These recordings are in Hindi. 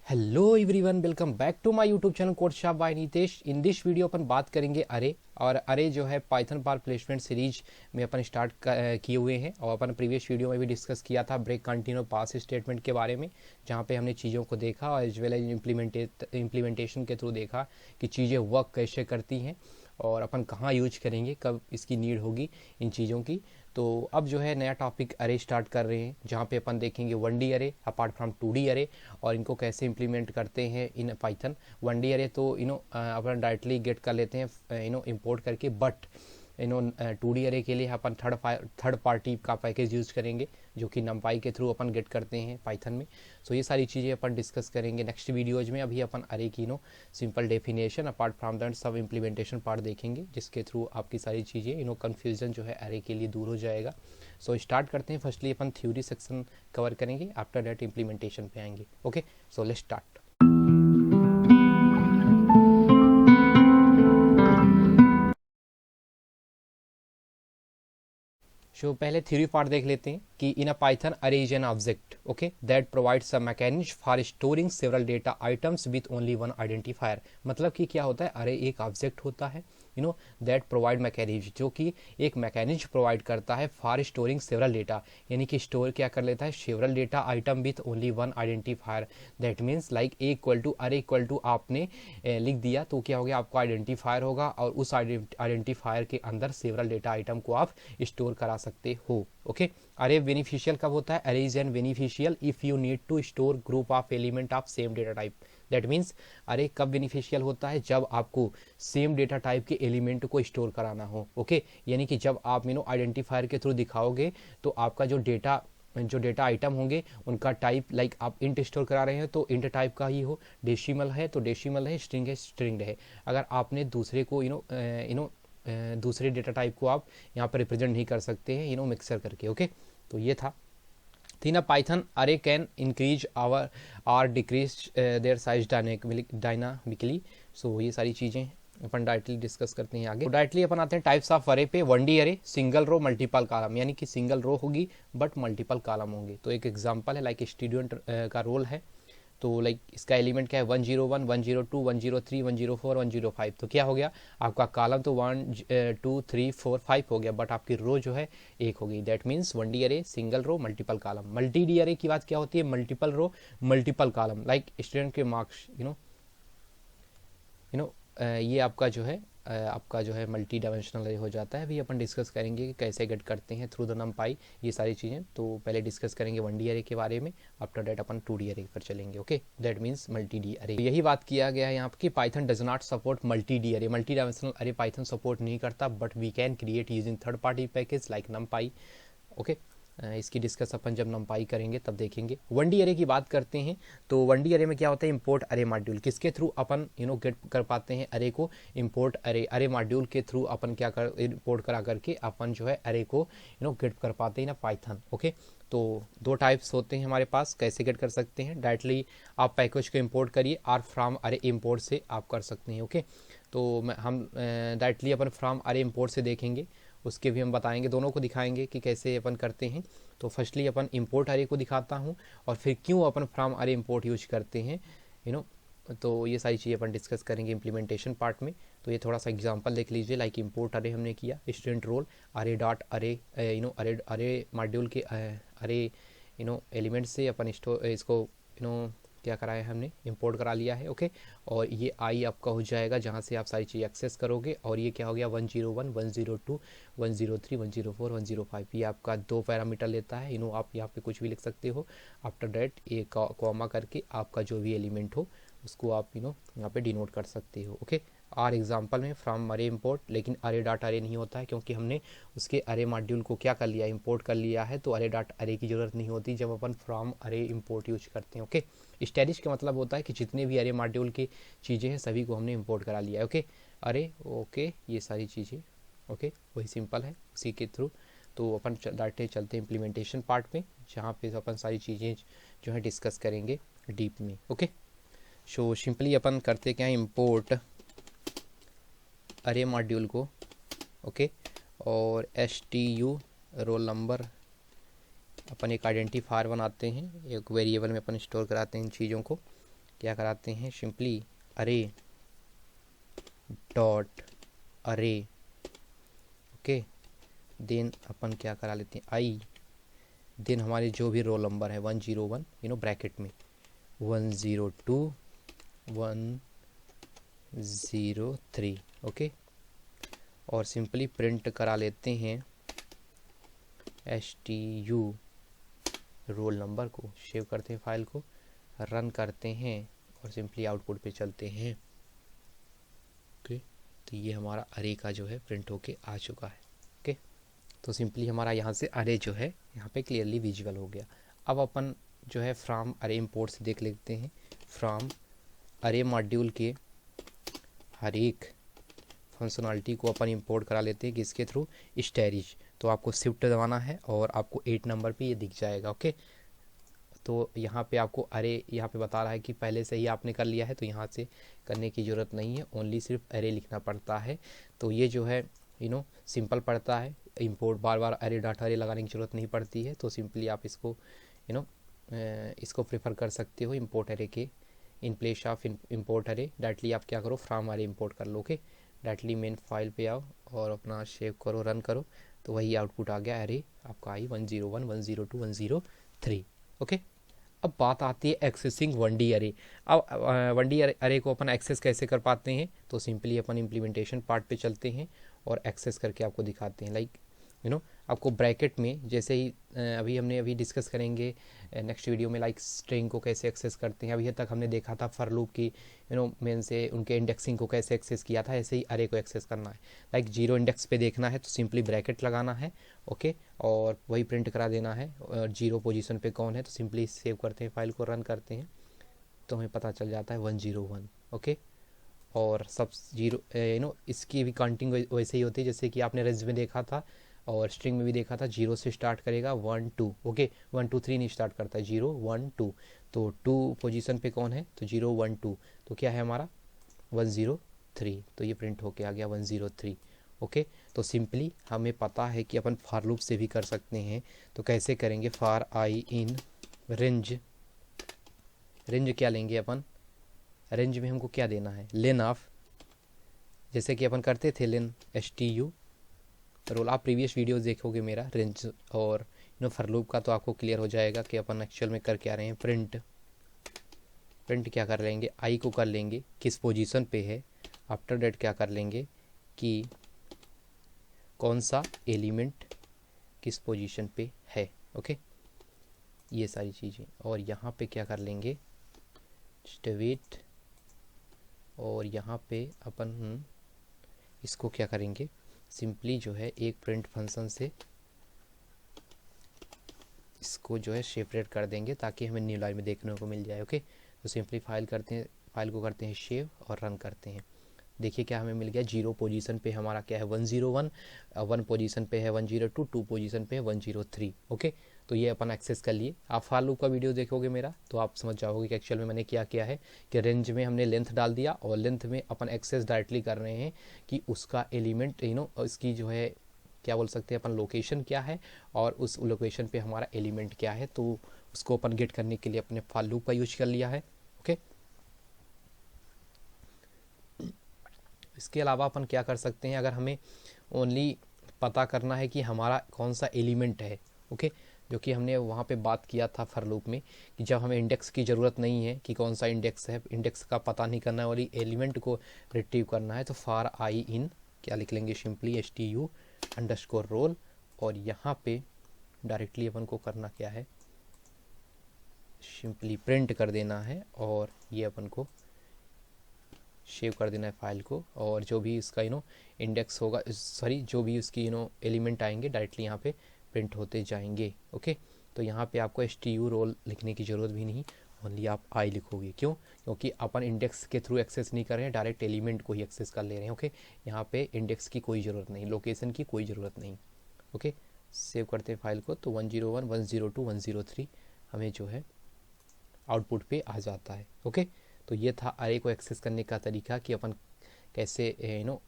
Hello everyone, welcome back to my YouTube channel Code Shop by Nitesh. In this video अपन बात करेंगे अरे और अरे जो है पाइथन पार प्लेसमेंट सीरीज में अपन स्टार्ट किए हुए हैं और अपन प्रीवियस वीडियो में भी डिस्कस किया था ब्रेक कंटिन्यू पास स्टेटमेंट के बारे में, जहाँ पे हमने चीज़ों को देखा और एज वेल एज इम्प्लीमेंटेशन के थ्रू देखा कि चीज़ें वर्क कैसे करती हैं और अपन कहाँ यूज करेंगे, कब इसकी नीड होगी इन चीज़ों की। तो अब जो है नया टॉपिक अरे स्टार्ट कर रहे हैं, जहाँ पे अपन देखेंगे 1D अरे अपार्ट फ्रॉम 2D अरे और इनको कैसे इंप्लीमेंट करते हैं इन पाइथन। 1D अरे तो अपन डायरेक्टली गेट कर लेते हैं इंपोर्ट करके, बट 2D अरे के लिए अपन थर्ड पार्टी का पैकेज यूज करेंगे जो कि numpy के थ्रू अपन गेट करते हैं पाइथन में। सो ये सारी चीज़ें अपन डिस्कस करेंगे नेक्स्ट वीडियोज में। अभी अपन अरे की simple definition apart from that सब इम्प्लीमेंटेशन पार्ट देखेंगे, जिसके थ्रू आपकी सारी चीज़ें कन्फ्यूजन जो है अरे के लिए दूर हो जाएगा। सो स्टार्ट करते हैं। फर्स्टली अपन थ्योरी सेक्शन कवर करेंगे, आफ्टर दैट इम्प्लीमेंटेशन पे आएंगे। Okay, so let's start. So पहले थ्योरी पार्ट देख लेते हैं कि in a Python array is an object okay that provides a mechanism for storing several data items with only one identifier. मतलब कि क्या होता है, अरे एक ऑब्जेक्ट होता है दैट प्रोवाइड मैकेनिज्म, जो कि एक मैकेनिज्म प्रोवाइड करता है फॉर स्टोरिंग सेवरल डेटा, यानी कि स्टोर क्या कर लेता है, several data item with only one identifier. That means like A equal to array equal to आपने लिख दिया तो क्या हो गया, आपको आइडेंटिफायर होगा और उस आइडेंटिफायर के अंदर सेवरल डेटा आइटम को आप स्टोर करा सकते हो। ओके, अरे बेनिफिशियल कब होता है, array is an beneficial if you need to store group of element of same data type. That means array कब बेनिफिशियल होता है, जब आपको सेम डेटा टाइप के एलिमेंट को स्टोर कराना हो। ओके, यानी कि जब आप आइडेंटिफायर के थ्रू दिखाओगे तो आपका जो डेटा आइटम होंगे उनका टाइप, लाइक आप इंट स्टोर करा रहे हैं तो इंट टाइप का ही हो, डेसिमल है तो डेसिमल है, स्ट्रिंग है स्ट्रिंग है। अगर आपने दूसरे को दूसरे डेटा टाइप को आप यहाँ पर रिप्रेजेंट नहीं कर सकते हैं मिक्सर करके। ओके, तो ये था। Then a Python array can increase our or decrease their size dynamically. So ये सारी चीज़ें अपन डायरेक्टली डिस्कस करते हैं आगे। तो डायरेक्टली अपन आते हैं टाइप्स ऑफ अरे पे। 1D array single row multiple column, यानी कि सिंगल रो होगी बट मल्टीपल कॉलम होंगे। तो एक एग्जांपल है लाइक स्टूडेंट का रोल है, तो लाइक इसका एलिमेंट क्या है, 101 102 103 104 105। तो क्या हो गया, आपका कॉलम तो 1 2 3 4 5 हो गया, बट आपकी रो जो है एक हो गई। That means 1D array single row multiple column. Multi D array की बात क्या होती है, multiple row multiple column, like student के मार्क्स ये आपका जो है मल्टी डायमेंशनल हो जाता है। अभी अपन डिस्कस करेंगे कि कैसे गेट करते हैं थ्रू द नमपाई ये सारी चीज़ें। तो पहले डिस्कस करेंगे 1D अरे के बारे में, after that upon 2D array पर चलेंगे। Okay, that means multi D array. यही बात किया गया है यहाँ पर कि Python does not support multi D array, multi dimensional array Python support नहीं करता, but we can create using third party package like NumPy. Okay, इसकी डिस्कस अपन जब नंपाई करेंगे तब देखेंगे। 1D अरे की बात करते हैं तो 1D अरे में क्या होता है, इंपोर्ट अरे मॉड्यूल, किसके थ्रू अपन गेट कर पाते हैं अरे को, इंपोर्ट अरे मॉड्यूल के थ्रू अपन क्या कर इंपोर्ट करा करके अपन जो है अरे को गेट कर पाते हैं ना पाइथन। ओके, तो दो टाइप्स होते हैं हमारे पास, कैसे गेट कर सकते हैं, डायरेक्टली आप पैकेज को इंपोर्ट करिए और फ्रॉम अरे इंपोर्ट से आप कर सकते हैं। ओके, तो हम डायरेक्टली अपन फ्रॉम अरे इंपोर्ट से देखेंगे, उसके भी हम बताएंगे, दोनों को दिखाएंगे कि कैसे अपन करते हैं। तो फर्स्टली अपन इंपोर्ट अरे को दिखाता हूँ और फिर क्यों अपन फ्रॉम अरे इंपोर्ट यूज करते हैं तो ये सारी चीज़ें अपन डिस्कस करेंगे इम्प्लीमेंटेशन पार्ट में। तो ये थोड़ा सा एग्जांपल देख लीजिए, लाइक इंपोर्ट अरे हमने किया, स्टूडेंट रोल अरे डॉट अरे अरे मॉड्यूल के अरे एलिमेंट से अपन इसको क्या कराया है, हमने इंपोर्ट करा लिया है। ओके, और ये आई आपका हो जाएगा जहाँ से आप सारी चीज़ एक्सेस करोगे, और ये क्या हो गया 101 102 103 104 105, ये आपका दो पैरामीटर लेता है। आप यहाँ पे कुछ भी लिख सकते हो, आफ्टर दैट ये कॉमा करके आपका जो भी एलिमेंट हो उसको आप यहाँ पे डिनोट कर सकते हो। ओके, आर एग्जाम्पल में फ्रॉम अरे इंपोर्ट, लेकिन अरे डॉट अरे नहीं होता है क्योंकि हमने उसके अरे मॉड्यूल को क्या कर लिया, इंपोर्ट कर लिया है, तो अरे डॉट अरे की जरूरत नहीं होती जब अपन फ्रॉम अरे इंपोर्ट यूज करते हैं। ओके, स्टैटिश का मतलब होता है कि जितने भी अरे मॉड्यूल की चीज़ें हैं सभी को हमने इंपोर्ट करा लिया है। ओके, अरे ओके ये सारी चीज़ें ओके वही सिंपल है उसी के थ्रू। तो अपन डायरेक्ट चलते हैं इम्प्लीमेंटेशन पार्ट में, जहाँ पे अपन सारी चीज़ें जो है डिस्कस करेंगे डीप में। ओके, सो सिंपली अपन करते क्या है, इंपोर्ट अरे मॉड्यूल को ओके, और STU रोल नंबर अपन एक आइडेंटिफायर बनाते हैं, एक वेरिएबल में अपन स्टोर कराते हैं इन चीज़ों को। क्या कराते हैं, सिंपली अरे डॉट अरे, ओके। देन अपन क्या करा लेते हैं, आई, देन हमारे जो भी रोल नंबर है 101 ब्रैकेट में 102 103, ओके। और सिंपली प्रिंट करा लेते हैं STU रोल नंबर को, सेव करते हैं फाइल को, रन करते हैं और सिंपली आउटपुट पे चलते हैं, ओके। तो ये हमारा अरे का जो है प्रिंट होके आ चुका है, ओके। तो सिंपली हमारा यहाँ से अरे जो है यहाँ पे क्लियरली विजुअल हो गया। अब अपन जो है फ्रॉम अरे इंपोर्ट से देख लेते हैं। फ्रॉम अरे मॉड्यूल के हर एक फंक्शनलिटी को अपन इंपोर्ट करा लेते हैं किसके थ्रू, स्टैरिज। तो आपको शिफ्ट दबाना है और आपको 8 नंबर पे ये दिख जाएगा, ओके। तो यहाँ पे आपको अरे यहाँ पे बता रहा है कि पहले से ही आपने कर लिया है, तो यहाँ से करने की ज़रूरत नहीं है, ओनली सिर्फ अरे लिखना पड़ता है। तो ये जो है सिंपल पड़ता है, इंपोर्ट बार बार अरे डाटा अरे लगाने की ज़रूरत नहीं पड़ती है। तो सिंपली आप इसको इसको प्रेफर कर सकते हो इंपोर्ट अरे के इन प्लेस ऑफ इंपोर्ट अरे। डायरेक्टली आप क्या करो, फ्रॉम अरे इंपोर्ट कर लो, ओके। डायरेक्टली मेन फाइल पे आओ और अपना सेव करो, रन करो, तो वही आउटपुट आ गया, अरे आपका आई 101 102 103, ओके। अब बात आती है एक्सेसिंग 1D अरे। अब 1D अरे को अपन एक्सेस कैसे कर पाते हैं, तो सिंपली अपन इम्प्लीमेंटेशन पार्ट पे चलते हैं और एक्सेस करके आपको दिखाते हैं। लाइक आपको ब्रैकेट में जैसे ही अभी डिस्कस करेंगे नेक्स्ट वीडियो में, लाइक स्ट्रिंग को कैसे एक्सेस करते हैं। अभी तक हमने देखा था फॉर लूप की मेन से उनके इंडेक्सिंग को कैसे एक्सेस किया था, ऐसे ही अरे को एक्सेस करना है। लाइक 0 इंडेक्स पे देखना है तो सिंपली ब्रैकेट लगाना है, ओके, और वही प्रिंट करा देना है। और 0 पोजीशन पे कौन है तो सिंपली सेव करते हैं, फाइल को रन करते हैं तो हमें पता चल जाता है 101, ओके। और सब 0 इसकी भी काउंटिंग वैसे ही होती है जैसे कि आपने रेंज में देखा था और स्ट्रिंग में भी देखा था, 0 से स्टार्ट करेगा 1 2, ओके। 1 2 3 नहीं स्टार्ट करता है, 0 1 2। तो 2 पोजीशन पे कौन है तो 0 1 2, तो क्या है हमारा 103। तो ये प्रिंट होके आ गया 103, ओके। तो सिंपली हमें पता है कि अपन फॉर लूप से भी कर सकते हैं। तो कैसे करेंगे, for I in range, range क्या लेंगे अपन, रेंज में हमको क्या देना है, लेन ऑफ, जैसे कि अपन करते थे लेन STU रोल। आप प्रीवियस वीडियोस देखोगे मेरा रेंज और फॉर लूप का, तो आपको क्लियर हो जाएगा कि अपन एक्चुअल में कर क्या रहे हैं। प्रिंट क्या कर लेंगे, आई को कर लेंगे किस पोजीशन पे है, आफ्टर डेट क्या कर लेंगे कि कौन सा एलिमेंट किस पोजीशन पे है, ओके। ये सारी चीज़ें, और यहाँ पे क्या कर लेंगे वेट, और यहाँ पे अपन इसको क्या करेंगे, सिंपली जो है एक प्रिंट फंक्शन से इसको जो है सेपरेट कर देंगे ताकि हमें न्यू लाइन में देखने को मिल जाए, ओके। तो सिंपली फाइल को करते हैं सेव और रन करते हैं। देखिए क्या हमें मिल गया, 0 पोजीशन पे हमारा क्या है 101, 1 पोजीशन पे है 102, 2 पोजीशन पे है 103, ओके। तो ये अपन एक्सेस कर लिए। आप फॉर लूप का वीडियो देखोगे मेरा तो आप समझ जाओगे कि एक्चुअल में मैंने क्या किया है कि रेंज में हमने लेंथ डाल दिया और लेंथ में अपन एक्सेस डायरेक्टली कर रहे हैं कि उसका एलिमेंट इसकी जो है क्या बोल सकते हैं अपन लोकेशन क्या है और उस लोकेशन पे हमारा एलिमेंट क्या है, तो उसको अपन गेट करने के लिए अपने फॉर लूप का यूज कर लिया है, ओके। इसके अलावा अपन क्या कर सकते हैं, अगर हमें ओनली पता करना है कि हमारा कौन सा एलिमेंट है, ओके, जो कि हमने वहाँ पे बात किया था फॉर लूप में कि जब हमें इंडेक्स की ज़रूरत नहीं है कि कौन सा इंडेक्स है, इंडेक्स का पता नहीं करना है और एलिमेंट को रिट्रीव करना है, तो फॉर आई इन क्या लिख लेंगे, सिंपली STU अंडरस्कोर रोल, और यहाँ पे डायरेक्टली अपन को करना क्या है, सिंपली प्रिंट कर देना है और ये अपन को सेव कर देना है फाइल को। और जो भी इसका इंडेक्स होगा, सॉरी जो भी उसकी एलिमेंट आएंगे डायरेक्टली यहाँ पे प्रिंट होते जाएंगे, ओके। तो यहाँ पे आपको STU रोल लिखने की ज़रूरत भी नहीं, ओनली आप आई लिखोगे। क्यों, क्योंकि अपन इंडेक्स के थ्रू एक्सेस नहीं कर रहे हैं, डायरेक्ट एलिमेंट को ही एक्सेस कर ले रहे हैं, ओके। यहाँ पे इंडेक्स की कोई ज़रूरत नहीं, लोकेशन की कोई ज़रूरत नहीं, ओके। सेव करते हैं फाइल को, तो 101 102 103 हमें जो है आउटपुट पे आ जाता है, ओके। तो ये था अरे को एक्सेस करने का तरीका कि अपन कैसे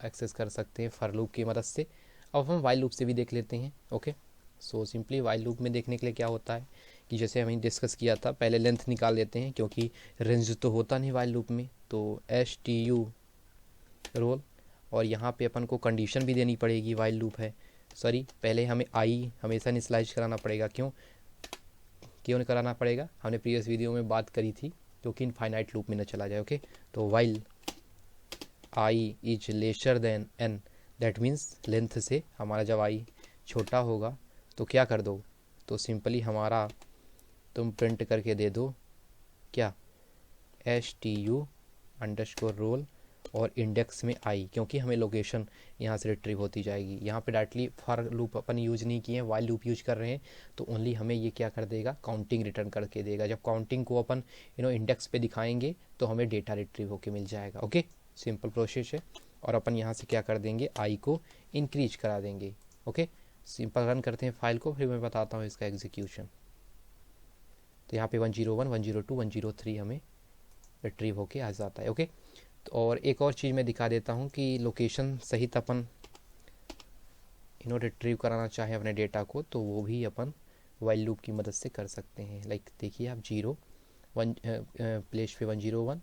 एक्सेस कर सकते हैं फॉर लूप की मदद से। अब हम वाइल लूप से भी देख लेते हैं, okay. So simply while loop में देखने के लिए क्या होता है कि जैसे हमें डिस्कस किया था, पहले लेंथ निकाल लेते हैं क्योंकि रेंज तो होता नहीं वाइल लूप में। तो एस टी यू रोल, और यहाँ पे अपन को कंडीशन भी देनी पड़ेगी, वाइल लूप है सॉरी, पहले हमें आई हमेशा इनिशियलाइज कराना पड़ेगा। क्यों क्यों कराना पड़ेगा, हमने प्रीवियस वीडियो में बात करी थी, क्योंकि इनफाइनाइट लूप में न चला जाए। ओके, तो while I is lesser than N, that means length से हमारा जब आई छोटा होगा तो क्या कर दो, तो सिंपली हमारा तुम प्रिंट करके दे दो क्या, S T U underscore roll और इंडेक्स में आई, क्योंकि हमें लोकेशन यहाँ से रिट्रीव होती जाएगी। यहाँ पे directly for loop upon use नहीं किए हैं, वाइल लूप यूज कर रहे हैं, तो ओनली हमें ये क्या कर देगा, काउंटिंग रिटर्न करके देगा। जब काउंटिंग को अपन इंडेक्स पे दिखाएंगे तो हमें डेटा रिट्रीव होके मिल जाएगा। ओके, सिंपल प्रोसेस है। और अपन यहाँ से क्या कर देंगे, आई को इंक्रीज करा देंगे। ओके, सिंपल रन करते हैं फाइल को, फिर मैं बताता हूँ इसका एग्जीक्यूशन। तो यहाँ पे 101, 102, 103 हमें रिट्रीव होके आ जाता है। ओके, और एक और चीज़ मैं दिखा देता हूँ कि लोकेशन सहित अपन रिट्रीव कराना चाहे अपने डेटा को, तो वो भी अपन वाइल लूप की मदद से कर सकते हैं। लाइक देखिए आप 1 प्लेस पे 101,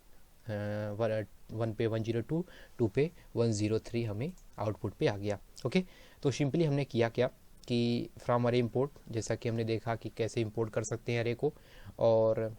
1 पे 102, 2 पे 103 हमें आउटपुट पे आ गया। ओके, तो सिंपली हमने किया क्या कि फ्रॉम अरे इंपोर्ट, जैसा कि हमने देखा कि कैसे इंपोर्ट कर सकते हैं अरे को, और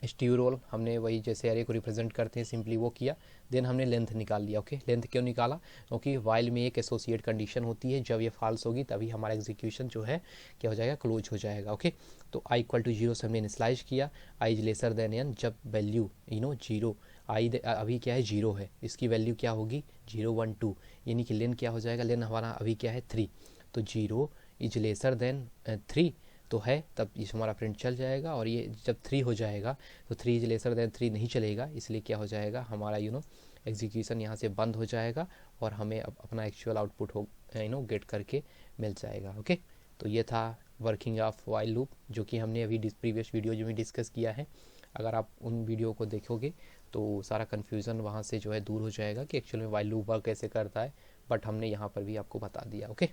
स्ट्यू रोल हमने वही जैसे अरे को रिप्रेजेंट करते हैं सिंपली वो किया। देन हमने लेंथ निकाल लिया। ओके, लेंथ क्यों निकाला, क्योंकि वाइल में एक एसोसिएट कंडीशन होती है, जब ये फॉल्स होगी तभी हमारा एग्जीक्यूशन जो है क्या हो जाएगा, क्लोज हो जाएगा। ओके, तो आई इक्वल टू 0 से हमने इनिशियलाइज किया, आई इज लेसर देन एन, जब वैल्यू 0, आई अभी क्या है 0 है, इसकी वैल्यू क्या होगी 0, 1, 2, यानी कि लेन क्या हो जाएगा, लेन हमारा अभी क्या है 3, तो 0 इज लेसर देन 3 तो है, तब इस हमारा प्रिंट चल जाएगा। और ये जब 3 हो जाएगा तो 3 इज लेसर देन 3 नहीं चलेगा, इसलिए क्या हो जाएगा हमारा एग्जीक्यूशन यहाँ से बंद हो जाएगा और हमें अब अपना एक्चुअल आउटपुट हो गेट करके मिल जाएगा। ओके, तो ये था वर्किंग ऑफ वाइल लूप, जो कि हमने अभी प्रीवियस वीडियो में डिस्कस किया है। अगर आप उन वीडियो को देखोगे तो सारा कन्फ्यूज़न वहाँ से जो है दूर हो जाएगा कि एक्चुअल में वाइल लूप वर्क कैसे करता है, बट हमने यहाँ पर भी आपको बता दिया। ओके,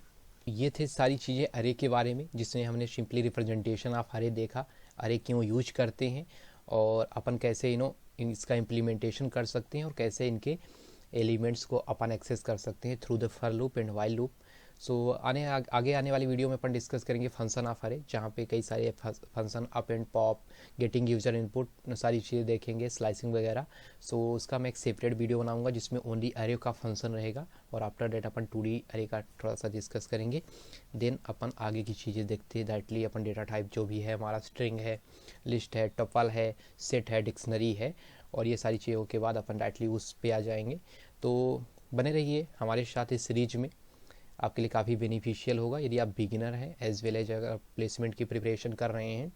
ये थे सारी चीज़ें अरे के बारे में, जिसमें हमने सिंपली रिप्रेजेंटेशन ऑफ अरे देखा, अरे क्यों यूज करते हैं और अपन कैसे इसका इम्प्लीमेंटेशन कर सकते हैं और कैसे इनके एलिमेंट्स को अपन एक्सेस कर सकते हैं through the for loop and while loop. So आगे आने वाली वीडियो में अपन डिस्कस करेंगे फंक्शन ऑफ अरे, जहाँ पे कई सारे function append pop, getting user input, सारी चीज़ें देखेंगे, स्लाइसिंग वगैरह। सो उसका मैं एक सेपरेट वीडियो बनाऊंगा जिसमें ओनली अरे का फंक्शन रहेगा, और आफ्टर डेट अपन 2D अरे का थोड़ा सा डिस्कस करेंगे। देन अपन आगे की चीज़ें देखते हैं, डायरेक्टली अपन डेटा टाइप जो भी है हमारा, स्ट्रिंग है, लिस्ट है, टपल है, सेट है, डिक्शनरी है, और ये सारी चीज़ों के बाद अपन डायरेक्टली उस पे आ जाएंगे। तो बने रहिए हमारे साथ इस सीरीज में, आपके लिए काफ़ी बेनिफिशियल होगा यदि आप बिगिनर हैं, एज वेल एज अगर प्लेसमेंट की प्रिपरेशन कर रहे हैं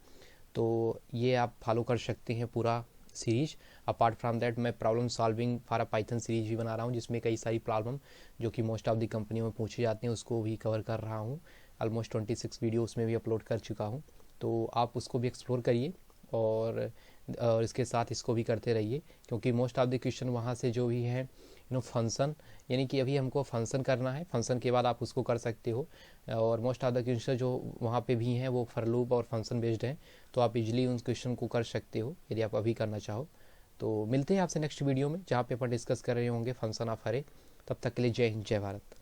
तो ये आप फॉलो कर सकते हैं पूरा सीरीज। अपार्ट फ्रॉम दैट मैं problem solving for a Python series भी बना रहा हूँ, जिसमें कई सारी प्रॉब्लम जो कि मोस्ट ऑफ द कंपनियों में पूछे जाते हैं उसको भी कवर कर रहा हूँ। ऑलमोस्ट 26 वीडियो उसमें भी अपलोड कर चुका हूँ, तो आप उसको भी एक्सप्लोर करिए और इसके साथ इसको भी करते रहिए, क्योंकि मोस्ट ऑफ द क्वेश्चन वहाँ से जो भी है फंक्शन, यानी कि अभी हमको फंक्शन करना है, फंक्शन के बाद आप उसको कर सकते हो, और मोस्ट ऑफ द क्वेश्चन जो वहाँ पे भी हैं वो फॉर लूप और फंक्शन बेस्ड हैं, तो आप इजीली उन क्वेश्चन को कर सकते हो यदि आप अभी करना चाहो। तो मिलते हैं आपसे नेक्स्ट वीडियो में, जहाँ पे अपन डिस्कस कर रहे होंगे फंक्शन ऑफ अरे। तब तक के लिए जय हिंद, जय भारत।